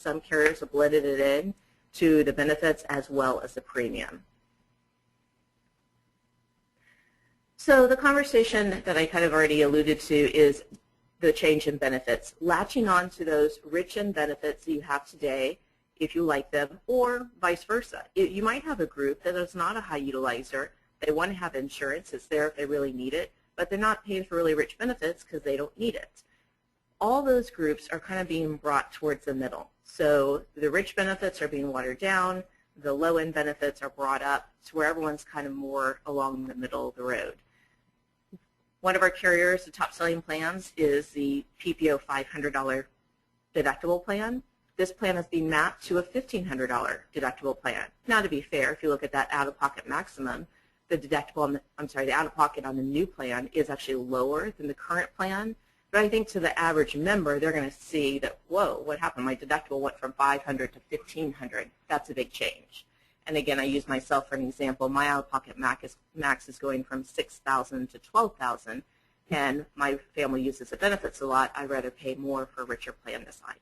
Some carriers have blended it in to the benefits as well as the premium. So the conversation that I kind of already alluded to is the change in benefits, latching on to those rich in benefits that you have today if you like them, or vice versa. You might have a group that is not a high utilizer. They want to have insurance. It's there if they really need it, but they're not paying for really rich benefits because they don't need it. All those groups are kind of being brought towards the middle. So the rich benefits are being watered down. The low-end benefits are brought up to where everyone's kind of more along the middle of the road. One of our carriers, the top-selling plans, is the PPO $500 deductible plan. This plan is being mapped to a $1,500 deductible plan. Now, to be fair, if you look at that out-of-pocket maximum, the deductible on the out-of-pocket on the new plan is actually lower than the current plan. But I think to the average member, they're going to see that, whoa, what happened? My deductible went from $500 to $1,500. That's a big change. And again, I use myself for an example. My out-of-pocket max is going from $6,000 to $12,000, and my family uses the benefits a lot. I'd rather pay more for a richer plan design.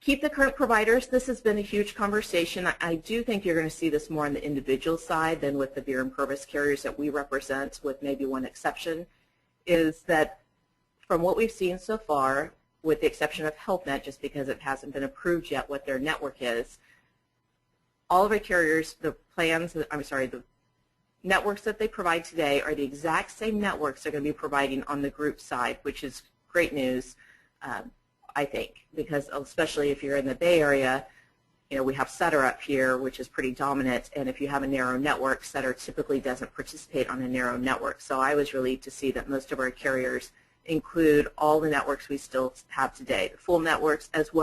Keep the current providers. This has been a huge conversation. I do think you're going to see this more on the individual side than with the beer and purvis carriers that we represent, with maybe one exception, is that from what we've seen so far, with the exception of HealthNet, just because it hasn't been approved yet what their network is, all of our carriers, the networks that they provide today are the exact same networks they're going to be providing on the group side, which is great news, I think, because especially if you're in the Bay Area, you know, we have Sutter up here, which is pretty dominant, and if you have a narrow network, Sutter typically doesn't participate on a narrow network. So I was relieved to see that most of our carriers include all the networks we still have today, the full networks as well